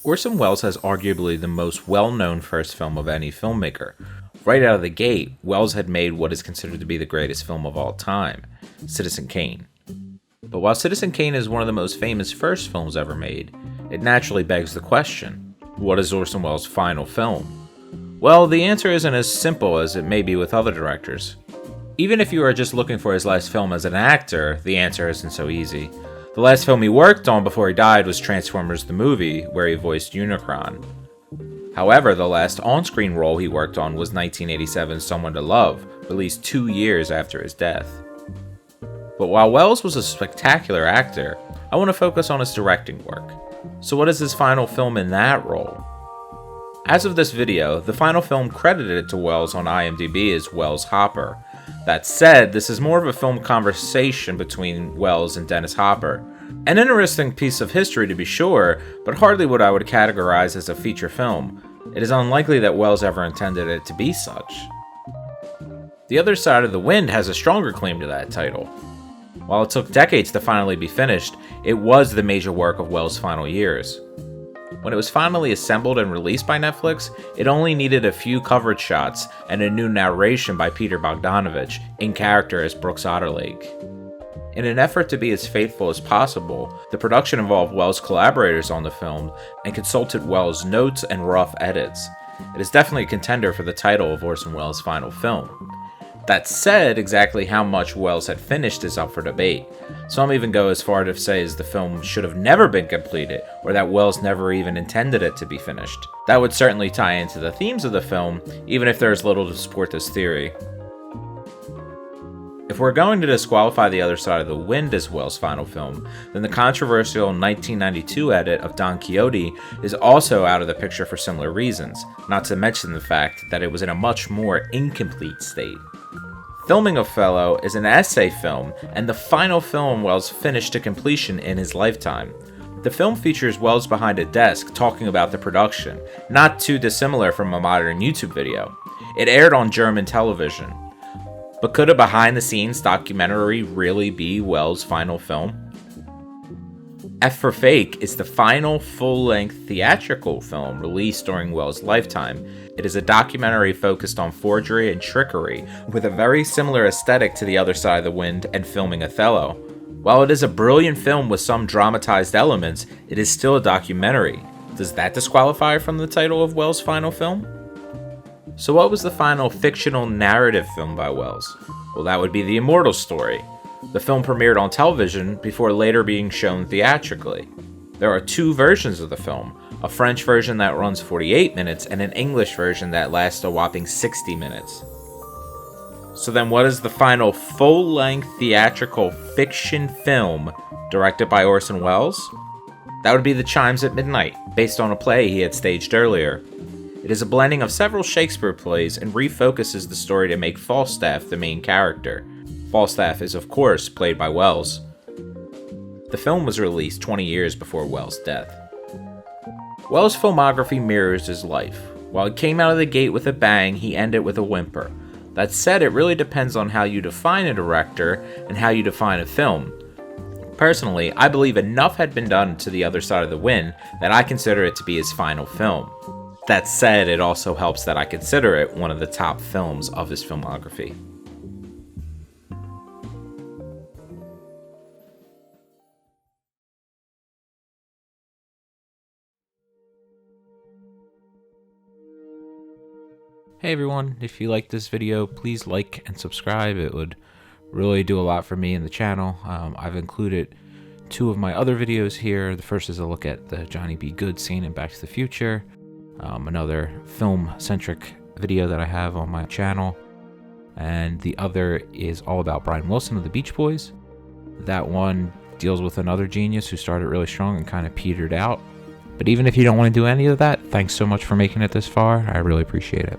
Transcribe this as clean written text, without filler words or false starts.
Orson Welles has arguably the most well-known first film of any filmmaker. Right out of the gate, Welles had made what is considered to be the greatest film of all time, Citizen Kane. But while Citizen Kane is one of the most famous first films ever made, it naturally begs the question, what is Orson Welles' final film? Well, the answer isn't as simple as it may be with other directors. Even if you are just looking for his last film as an actor, the answer isn't so easy. The last film he worked on before he died was Transformers the movie, where he voiced Unicron. However, the last on-screen role he worked on was 1987's Someone to Love, released 2 years after his death. But while Welles was a spectacular actor, I want to focus on his directing work. So what is his final film in that role? As of this video, the final film credited to Welles on IMDb is Welles Hopper. That said, this is more of a film conversation between Welles and Dennis Hopper. An interesting piece of history to be sure, but hardly what I would categorize as a feature film. It is unlikely that Welles ever intended it to be such. The Other Side of the Wind has a stronger claim to that title. While it took decades to finally be finished, it was the major work of Welles' final years. When it was finally assembled and released by Netflix, it only needed a few coverage shots and a new narration by Peter Bogdanovich, in character as Brooks Otterlake. In an effort to be as faithful as possible, the production involved Welles' collaborators on the film and consulted Welles' notes and rough edits. It is definitely a contender for the title of Orson Welles' final film. That said, exactly how much Welles had finished is up for debate. Some even go as far to say the film should have never been completed, or that Welles never even intended it to be finished. That would certainly tie into the themes of the film, even if there is little to support this theory. If we're going to disqualify The Other Side of the Wind as Welles' final film, then the controversial 1992 edit of Don Quixote is also out of the picture for similar reasons, not to mention the fact that it was in a much more incomplete state. Filming Othello is an essay film, and the final film Welles finished to completion in his lifetime. The film features Welles behind a desk talking about the production, not too dissimilar from a modern YouTube video. It aired on German television. But could a behind-the-scenes documentary really be Welles' final film? F for Fake is the final full-length theatrical film released during Welles' lifetime. It is a documentary focused on forgery and trickery, with a very similar aesthetic to The Other Side of the Wind and Filming Othello. While it is a brilliant film with some dramatized elements, it is still a documentary. Does that disqualify from the title of Welles' final film? So what was the final fictional narrative film by Welles? Well, that would be The Immortal Story. The film premiered on television before later being shown theatrically. There are 2 versions of the film, a French version that runs 48 minutes and an English version that lasts a whopping 60 minutes. So then what is the final full-length theatrical fiction film directed by Orson Welles? That would be The Chimes at Midnight, based on a play he had staged earlier. It is a blending of several Shakespeare plays and refocuses the story to make Falstaff the main character. Falstaff is, of course, played by Welles. The film was released 20 years before Welles' death. Welles' filmography mirrors his life. While it came out of the gate with a bang, he ended with a whimper. That said, it really depends on how you define a director and how you define a film. Personally, I believe enough had been done to The Other Side of the Wind that I consider it to be his final film. That said, it also helps that I consider it one of the top films of his filmography. Hey everyone, if you like this video, please like and subscribe. It would really do a lot for me and the channel. I've included 2 of my other videos here. The first is a look at the Johnny B. Goode scene in Back to the Future. Another film-centric video that I have on my channel. And the other is all about Brian Wilson of the Beach Boys. That one deals with another genius who started really strong and kind of petered out. But even if you don't want to do any of that, thanks so much for making it this far. I really appreciate it.